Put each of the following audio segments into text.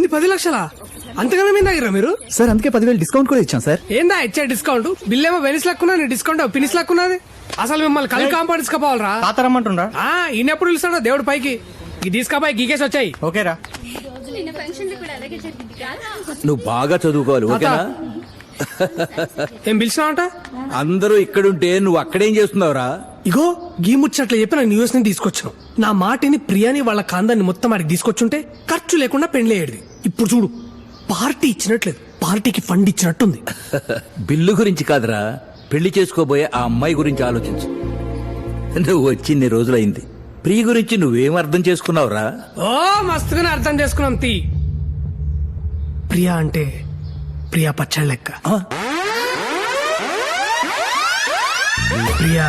ఏంది 10 లక్షలా? అంతగానే మీద దగ్గర మీరు సార్ అందుకే 10,000 డిస్కౌంట్ కూడా ఇచ్చాం సార్. ఏందా ఇచ్చే డిస్కౌంట్? బిల్ ఏమో వెనిస్ లక్కున్నది, డిస్కౌంట్ ఫినిష్ లక్కున్నది. అసలు మిమ్మల్ని కలి కాంపౌండ్ తీసుకుపోవాలరా? తాతరమ్మంటుండ్రా? ఈయన ఎప్పుడు పిలుస్తాడో దేవుడు పైకి. ఈ తీసుకపోయి గీకేసి వచ్చాయి. ఓకేరా, నువ్వు బాగా చదువుకోవాలి, ఓకేనా? ఏం పిలిచినావంట? అందరూ ఇక్కడుంటే నువ్వు అక్కడేం చేస్తున్నావురా? ఇగో గీ ముచ్చట్లు చెప్పి నాకు న్యూస్ ని తీసుకొచ్చాను. నా మాటిని ప్రియాని వాళ్ళ కాందాన్ని మొత్తం ఆడికి తీసుకొచ్చుంటే ఖర్చు లేకుండా పెళ్లేయడిది. ఇప్పుడు చూడు, పార్టీ ఇచ్చినట్లేదు, పార్టీకి ఫండ్ ఇచ్చినట్టుంది. బిల్లు గురించి కాదురా, పెళ్లి చేసుకోబోయే ఆ అమ్మాయి గురించి ఆలోచించు. నువ్వు వచ్చి ఇన్ని రోజులైంది, ప్రియ గురించి నువ్వేం అర్థం చేసుకున్నావురా? ఓ మస్తుగానే అర్థం చేసుకున్నాం. ప్రియా అంటే ప్రియా పచ్చడి లెక్క. ప్రియా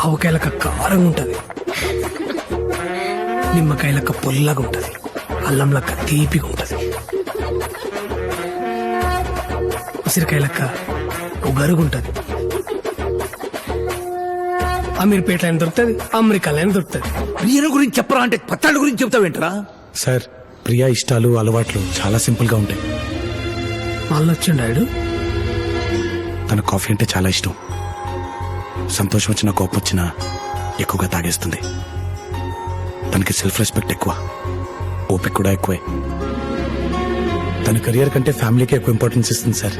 ఆవకాయలక కారంగా ఉంటది, నిమ్మకాయలక పొల్లగా ఉంటది, అల్లం లెక్క తీపిగా ఉంటది, ఉసిరికాయలక్క ఉగరుగుంటది. అమీర్పేటలో అయినా దొరుకుతుంది, అమెరికాలో అయినా దొరుకుతుంది. ప్రియల గురించి చెప్పరా అంటే పత్తాళ్ళ గురించి చెప్తావేంట్రా? సార్, ప్రియా ఇష్టాలు అలవాట్లు చాలా సింపుల్ గా ఉంటాయి. మళ్ళీ వచ్చిండాడు. తన కాఫీ అంటే చాలా ఇష్టం. సంతోషం వచ్చినా కోపం వచ్చినా ఎక్కువగా తాగేస్తుంది. తనకి సెల్ఫ్ రెస్పెక్ట్ ఎక్కువ, ఓపిక కూడా ఎక్కువే. తన కెరియర్ కంటే ఫ్యామిలీకి ఎక్కువ ఇంపార్టెన్స్ ఇస్తుంది సార్.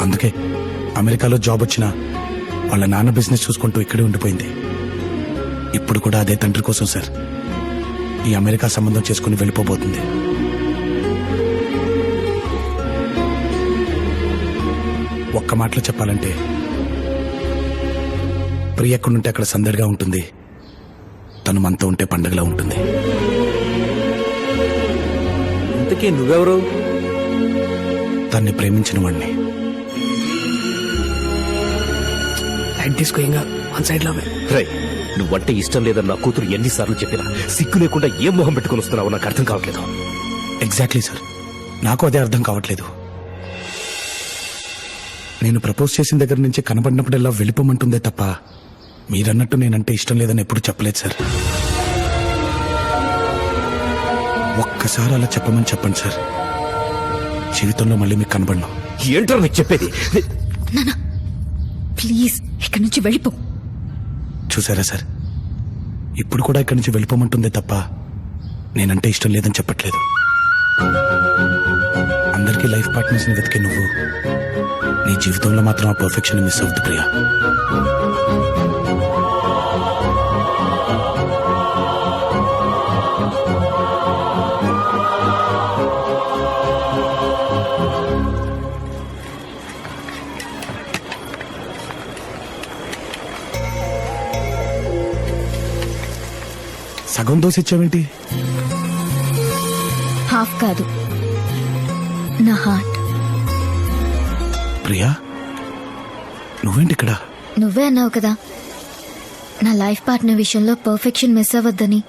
అందుకే అమెరికాలో జాబ్ వచ్చినా వాళ్ళ నాన్న బిజినెస్ చూసుకుంటూ ఇక్కడే ఉండిపోయింది. ఇప్పుడు కూడా అదే తండ్రి కోసం సార్ ఈ అమెరికా సంబంధం చేసుకుని వెళ్ళిపోబోతుంది. ఒక్క మాటలో చెప్పాలంటే ప్రియ ఎక్కడుంటే అక్కడ సందడిగా ఉంటుంది, తను మనతో ఉంటే పండగలా ఉంటుంది. ఇంతకీ నువ్వెవరు? తన్ని ప్రేమించిన వాడిని. లైట్ తీసుకో, ఇంకా వన్ సైడ్ లో రై, నువ్వంటే ఇష్టం లేదని నా కూతురు ఎన్నిసార్లు చెప్పినా సిగ్గు లేకుండా ఏం మొహం పెట్టుకుని వస్తున్నావు నాకు అర్థం కావట్లేదు. ఎగ్జాక్ట్లీ సార్, నాకు అదే అర్థం కావట్లేదు. నేను ప్రపోజ్ చేసిన దగ్గర నుంచి కనబడినప్పుడల్లా వెళ్ళిపోమంటుందే తప్ప మీరన్నట్టు నేనంటే ఇష్టం లేదని ఎప్పుడు చెప్పలేదు సార్. ఒక్కసారి అలా చెప్పమని చెప్పండి సార్, జీవితంలో మళ్ళీ మీకు కనబడను. ఏంటో నీకు చెప్పేది? ప్లీజ్ ఇక్కడి నుంచి వెళ్ళిపో. చూసారా సార్, ఇప్పుడు కూడా ఇక్కడి నుంచి వెళ్ళిపోమంటుందే తప్ప నేనంటే ఇష్టం లేదని చెప్పట్లేదు. అందరికీ లైఫ్ పార్ట్నర్స్ ని వెతికే నువ్వు నీ జీవితంలో మాత్రం ఆ పర్ఫెక్షన్ మిస్ అవుతుంది ప్రియా. సగం దోశ ఇచ్చావేంటి? హాఫ్ కాదు, నా హార్ట్. ప్రియా, నువ్వేంటి ఇక్కడ? నువ్వే అన్నావు కదా నా లైఫ్ పార్ట్నర్ విషయంలో పర్ఫెక్షన్ మిస్ అవ్వద్దని.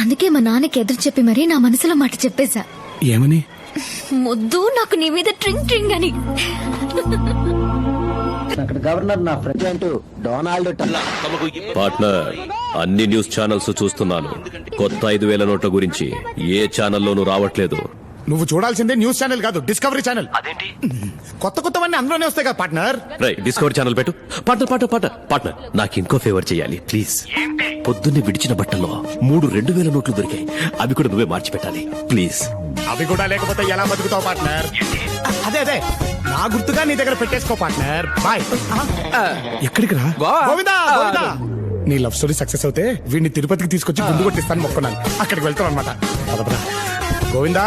అందుకే మా నాన్నకి ఎదురు చెప్పి మరీ నా మనసులో మాట చెప్పేశా. ఏమని? ముద్దు నాకు నీ మీద ట్రింగ్ ట్రింగ్ అని. అక్కడ గవర్నర్ నా ప్రెసిడెంట్ డొనాల్డ్ ట్రంప్. పార్ట్నర్, అన్ని న్యూస్ ఛానల్స్ చూస్తున్నాను. కొత్త 5,000 నోట్ల గురించి ఏ ఛానల్లోనూ రావట్లేదు. నువ్వు చూడాల్సిందే న్యూస్ ఛానల్ కాదు, డిస్కవరీ ఛానల్. అదేంటి? కొత్త కొత్తవన్నీ అందులోనే వస్తాయి కదా పార్ట్నర్. రైట్, డిస్కవరీ ఛానల్ పెట్టు. పార్ట్నర్ నాకు ఇంకో ఫేవర్ చేయాలి ప్లీజ్. పొద్దున్నే విడిచిన బట్టల్లో 3 2,000 నోట్లు దొరికాయి, అవి కూడా నువ్వే మార్చి పెట్టాలి ప్లీజ్. అవి కూడా లేకపోతే ఎలా బతుకుతావు పార్ట్నర్? అదే నా గుర్తుగా నీ దగ్గర పెట్టేసుకో పార్ట్నర్. బాయ్. ఎక్కడికి రా? గోవిందా. నీ లవ్ స్టోరీ సక్సెస్ అవుతే వీడిని తిరుపతికి తీసుకొచ్చి గుండు కొట్టిస్తాను మొక్కున్నాను. అక్కడికి వెళ్తాం అనమాట. గోవిందా,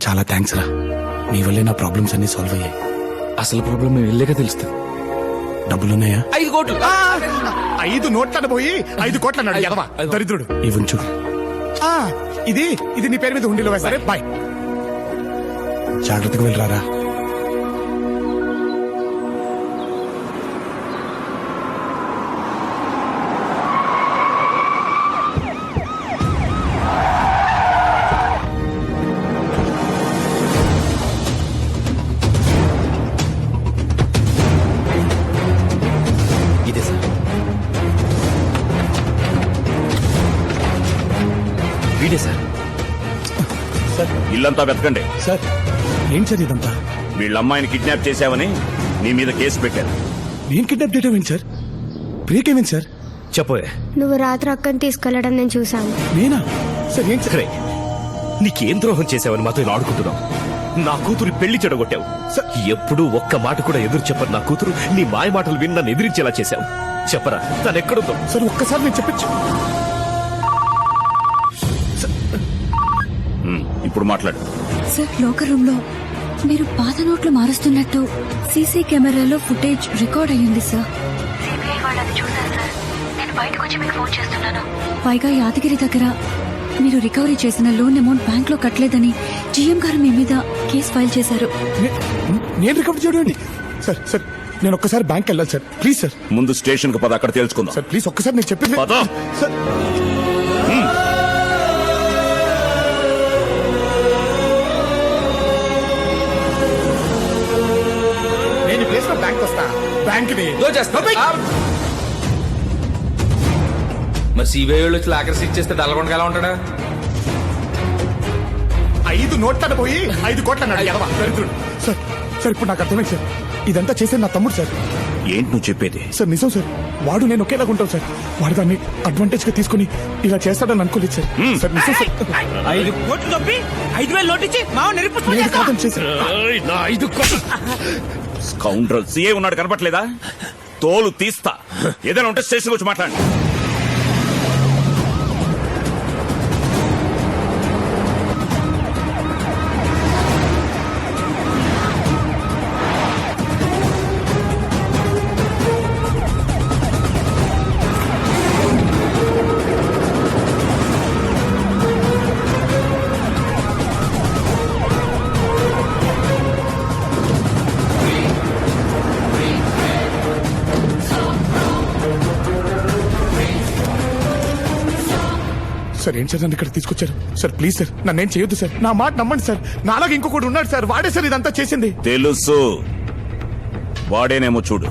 చాలా థ్యాంక్స్ రా, నీ వల్లే నా ప్రాబ్లమ్స్ అన్ని సాల్వ్ అయ్యాయి. అసలు ప్రాబ్లం వెళ్ళాక తెలుస్తుంది. డబ్బులున్నాయా? 5 కోట్లు. 5 నోట్లను పోయి 5 కోట్లు అన్నాడు ఎదవా దరిద్రుడు. ఇవి ఉంచు. ఇది నీ పేరు మీద ఉండిలో వేస్తారే. బాయ్, జాగ్రత్తగా వెళ్ళరారా. ఇల్లంతా వెతకండి. సార్ ఏంటి సార్ ఇదంతా? వీళ్ళ అమ్మాయిని కిడ్నాప్ చేశావని నీ మీద కేసు పెట్టారు. నేను కిడ్నాప్ చేయడం ఏంటి సార్? ప్రియకేమేంటి సార్? చెప్పోయే. నువ్వు రాత్రి అక్కని తీసుకెళ్లడం నేను చూశాను. నేనా సార్? ఏంటి సార్? రేయ్, నీకేం ద్రోహం చేశావని మాతో ఇలా ఆడుకుంటున్నావు? నా కూతురు పెళ్లి చెడగొట్టావు. ఎప్పుడూ ఒక్క మాట కూడా ఎదురు చెప్పరు నా కూతురు. నీ మాయ మాటలు విని నన్ను ఎదిరించేలా చేశావు. చెప్పరా, తను ఎక్కడుందో? సార్ ఒక్కసారి నేను చెప్పచ్చు. ఇప్పుడు మాట్లాడు. సార్, లోకర్ రూమ్ లో మీరు పాత నోట్లు మారుస్తున్నట్టు సీసీ కెమెరాలో ఫుటేజ్ రికార్డ్ అయ్యింది సార్. పైగా యాదగిరి దగ్గర మీరు రికవరీ చేసిన లోన్ అమౌంట్ బ్యాంక్ లో కట్టలేదని జీఎం గారు మీ మీద కేసు ఫైల్ చేశారు. నేను రికవర్ చేయడం ఏంటి? సార్ సార్ నేను ఒక్కసారి బ్యాంక్ వెళ్ళాలి సార్. Please sir. ముందు స్టేషన్ కు పద, అక్కడ తెలుసుకుందాం. సార్ ప్లీజ్ ఒక్కసారి నేను చెప్పింది. పద. సార్ నేను ఈ ప్లేస్ లో బ్యాంక్ వస్తా. బ్యాంక్ మరి సిబిఐ వాళ్ళు వచ్చి లాకర్స్ ఇచ్చేస్తే డల్లగొండగా ఎలా ఉంటాడా? 5 నోట్లను పోయి 5 కోట్ల అన్నాడు ఎడవ దరిద్రుడు. సార్ సార్ ఇప్పుడు నాకు అర్థమైంది సార్. ఇదంతా చేసేది నా తమ్ముడు సార్. ఏంటి నువ్వు చెప్పేది? సార్ నిజం సార్. వాడు నేను ఒకేలాగా ఉంటాం సార్. వాడు దాన్ని అడ్వాంటేజ్ గా తీసుకుని ఇలా చేస్తాడని అనుకోలేదు సార్. సార్ నిజం సార్. 5 కోట్లు తప్పి 5,000 నోటిచ్చి మావ నేను కాదని చేశాను. నా 5 కోట్లు. స్కౌండ్రల్ సీఏ ఉన్నాడు, కనపట్లేదా? తోలు తీస్తా. ఏదైనా ఉంటే స్టేషన్ వచ్చి మాట్లాడండి. సార్ ఏం సార్ నన్ను ఇక్కడ తీసుకొచ్చారు? సార్ ప్లీజ్ సార్ నన్ను ఏం చేయొద్దు సార్. నా మాట నమ్మండి సార్. నాలాగా ఇంకొకటి ఉన్నాడు సార్. వాడే సార్ ఇదంతా చేసింది. తెలుసు, వాడేనేమో చూడు.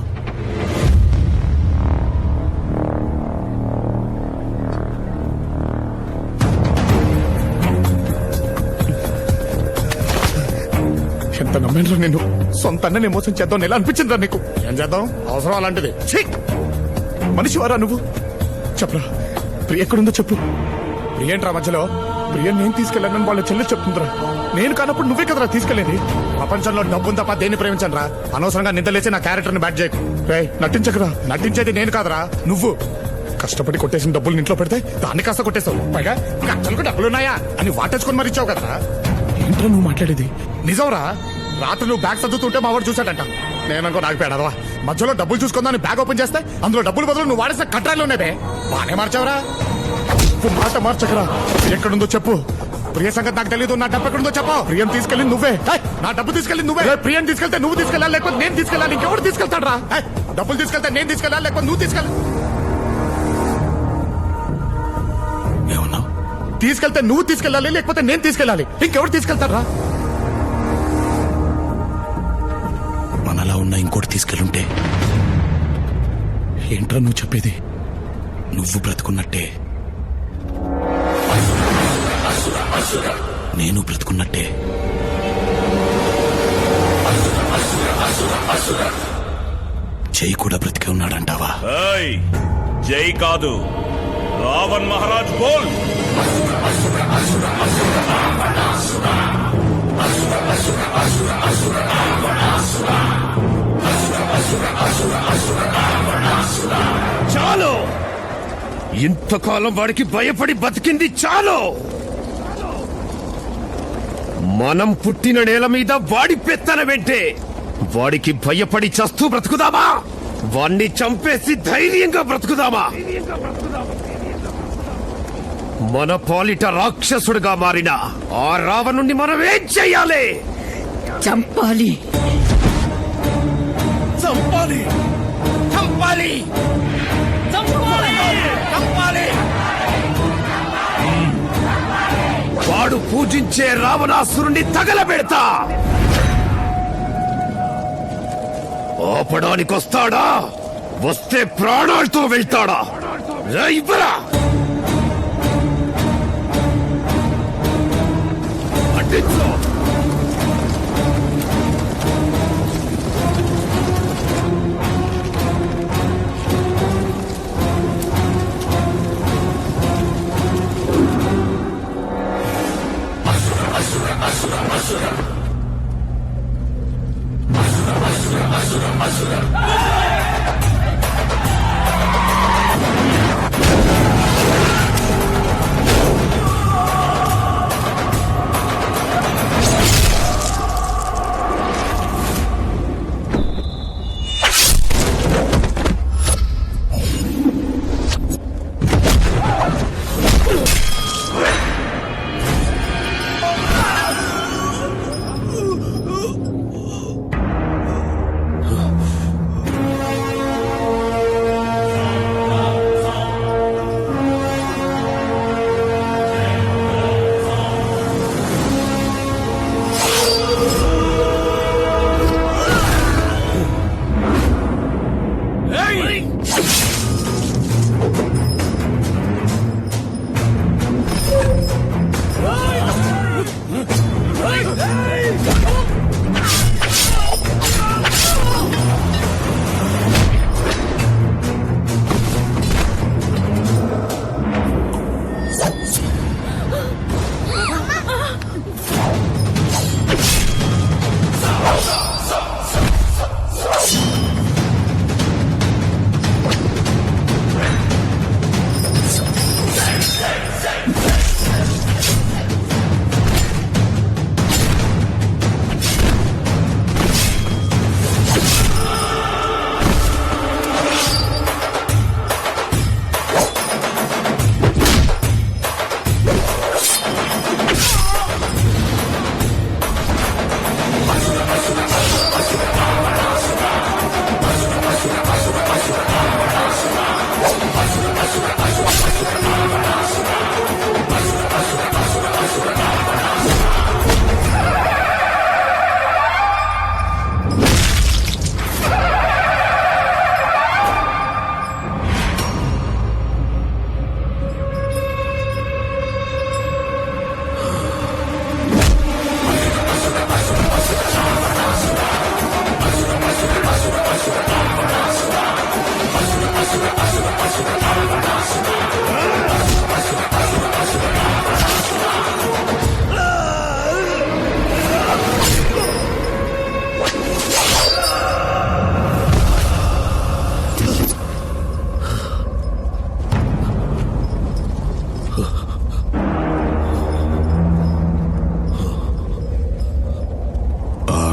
ఎంత నమ్మాను నేను. సొంత అన్ననే మోసం చేద్దాం ఎలా అనిపించిందిరా నీకు? ఏం చేద్దాం, అవసరం అలాంటిది. మనిషి వారా నువ్వు? చెప్పరా, ప్రియ ఎక్కడుందో చెప్పు. ప్రియంట్రా మధ్యలో? ప్రియ నేను తీసుకెళ్ళానని వాళ్ళ చెల్లెలు చెప్తుందిరా. నేను కానప్పుడు నువ్వే కదరా తీసుకెళ్ళేది. ప్రపంచంలో డబ్బుని తప్ప దేన్ని ప్రేమించను రా. అనవసరంగా నిద్రలేసి నా క్యారెక్టర్ ని బ్యాట్ చేయకు. నటించకరా. నటించేది నేను కాదరా, నువ్వు. కష్టపడి కొట్టేసిన డబ్బులు ఇంట్లో పెడితే దాన్ని కాస్త కొట్టేస్తావు. పైగా ఖర్చులకు డబ్బులున్నాయా అని వాటేసుకొని మరి ఇచ్చావు కదరా. ఏంట్రా నువ్వు మాట్లాడేది? నిజంరా. రాత్రి నువ్వు బ్యాగ్ సర్దుతుంటే మా వాడు చూశాడంట. నేననుకో నాకు పేడదవా. మధ్యలో డబ్బులు చూసుకుందాని బ్యాగ్ ఓపెన్ చేస్తే అందులో డబ్బులు బదులు నువ్వు వాడేసిన కట్రాలు ఉన్నావే. బానే మార్చావరా. మాట మార్చకరా. ఎక్కడుందో చెప్పు. ప్రియ సంగతి నాకు తెలియదు. నా డబ్బు ఎక్కడుందో చెప్పు. ప్రియం తీసుకెళ్ళి నువ్వే. నా డబ్బు తీసుకెళ్ళి నువ్వే. ప్రియం తీసుకెళ్తే నువ్వు తీసుకెళ్ళాలి, లేకపోతే నేను తీసుకెళ్ళాలి. ఇంకెవరు తీసుకెళ్తాడు రా? డబ్బులు తీసుకెళ్తే నేను తీసుకెళ్ళాలి, లేకపోతే నువ్వు తీసుకెళ్ళాలి. ఏమన్నావు? తీసుకెళ్తే నువ్వు తీసుకెళ్ళాలి, లేకపోతే నేను తీసుకెళ్ళాలి. ఇంకెవరు తీసుకెళ్తారా? మనలా ఉన్న ఇంకోటి తీసుకెళ్ళుంటే ఏంట్రా నువ్వు చెప్పేది? నువ్వు బ్రతుకున్నట్టే, నేను బ్రతుకున్నట్టే. జై కూడా బ్రతికే ఉన్నాడంటావా? జై కాదు, రావణ్ మహారాజ్ బోల్. చాలు, ఇంతకాలం వాడికి భయపడి బతికింది చాలు. మనం పుట్టిన నేల మీద వాడి పెత్తన వెంటే వాడికి భయపడి చస్తూ బ్రతుకుదామా? వాణ్ణి చంపేసి ధైర్యంగా బ్రతుకుదామా? మన పాలిట రాక్షసుడిగా మారిన ఆ రావణుణ్ణి మనం ఏం చెయ్యాలి? చంపాలి. చంపాలి, చంపాలి, చంపాలి. వాడు పూజించే రావణాసురుణ్ణి తగలబెడతా. ఆపడానికొస్తాడా? వస్తే ప్రాణాలతో వెళ్తాడా? ఇవ్వరా?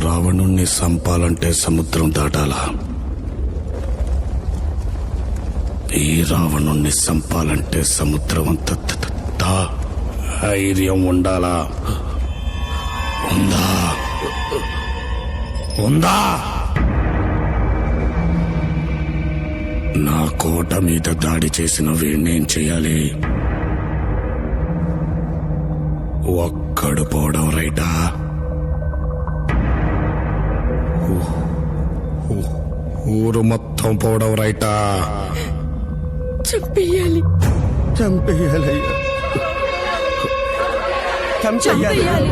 రావణుణ్ణి సంపాలంటే సముద్రం దాటాలా? ఈ రావణుణ్ణి సంపాలంటే సముద్రం అంత ధైర్యం ఉండాలా? ఉందా? ఉందా? నా కోట మీద దాడి చేసిన వీణ్ణేం చెయ్యాలి? ఒక్కడు పోవడం రైటా? ఊరు మొత్తం పోవడం రైటా? చంపేయాలి. చంపేయాలయ్యా, చంపేయాలి.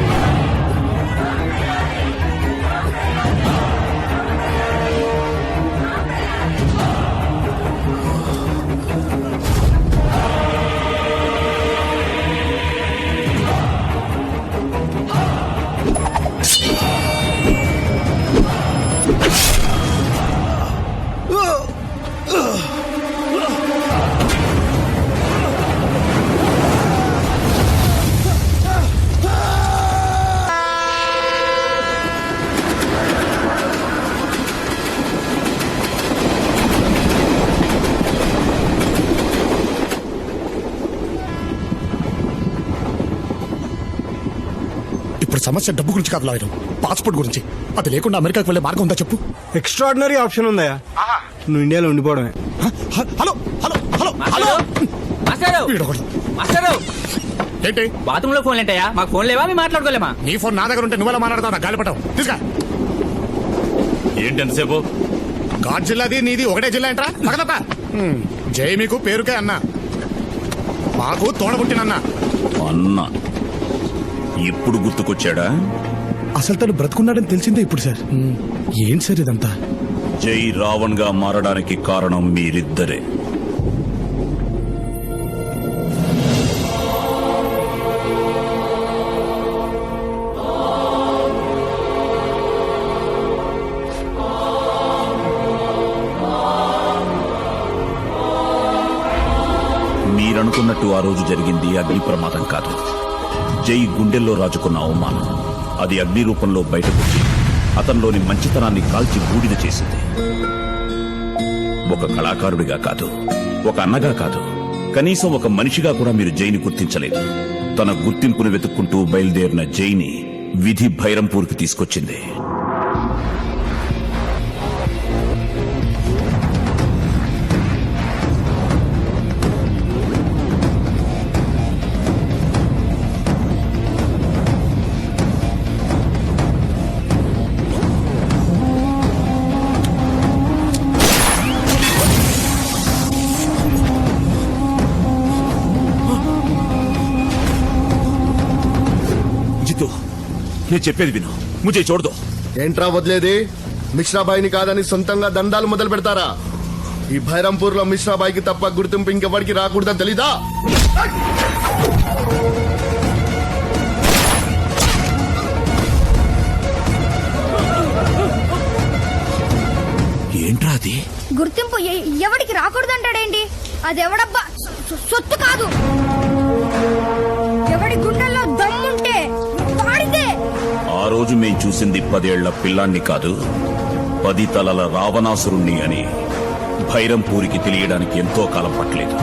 ఇప్పుడు సమస్య డబ్బు గురించి కాదు లాయరు, పాస్పోర్ట్ గురించి. అది లేకుండా అమెరికాకి వెళ్ళే మార్గం ఉందా చెప్పు? ఎక్స్ట్రాడినరీ ఆప్షన్ ఉందయ్యా, నువ్వు ఇండియాలో ఉండిపోవడమే. హలో హలో హలో హలో వీడొకడు. ఏంటి బాత్రూమ్ లో ఫోన్ ఏంటయ్యా? మాకు ఫోన్ లేవా? మేము మాట్లాడుకోలేమా? నీ ఫోన్ నా దగ్గర ఉంటే నువ్వెలా మాట్లాడతావు? నా గాలిపటం తీసుకా. ఏంటి ఎంతసేపు? ఘాట్ జిల్లాది నీది ఒకటే జిల్లా ఏంట్రా? పక్కదప్ప. జై మీకు పేరుకే అన్న, మాకు తోడబుట్టిన అన్న. అన్న ఇప్పుడు గుర్తుకొచ్చాడా? అసలు తను బ్రతుకున్నాడని తెలిసిందే ఇప్పుడు సార్. ఏంటి సార్ ఇదంతా? జై రావణ్ గా మారడానికి కారణం మీరిద్దరే. మీరనుకున్నట్టు ఆ రోజు జరిగింది అగ్ని ప్రమాదం కాదు. జై గుండెల్లో రాజుకున్న అవమానం అది అగ్ని రూపంలో బయటకొచ్చి అతనిలోని మంచితనాన్ని కాల్చి బూడిద చేసింది. ఒక కళాకారుడిగా కాదు, ఒక అన్నగా కాదు, కనీసం ఒక మనిషిగా కూడా మీరు జైని గుర్తించలేదు. తన గుర్తింపును వెతుక్కుంటూ బయలుదేరిన జైని విధి భైరంపూర్కి తీసుకొచ్చింది. జితు, నేను చెప్పేది విను. ముజే చూడదు. ఏంట్రా వదిలేది? మిశ్రాబాయిని కాదని సొంతంగా దండాలు మొదలు పెడతారా? ఈ భైరంపూర్ లో మిశ్రాబాయికి తప్ప గుర్తింపు ఇంకెవరికి రాకూడదని తెలీదా? ఏంట్రా అది? గుర్తింపు ఎవరికి రాకూడదంటాడేంటి? అది ఎవడబ్బా సొత్తు కాదు. ఎవడి గుండెల్లో దమ్ముంటే వాడితే. ఆ రోజు మేం చూసింది 10 ఏళ్ల పిల్లాన్ని కాదు, 10 తలల రావణాసురుణ్ణి అని భైరంపూరికి తెలియడానికి ఎంతో కాలం పట్టలేదు.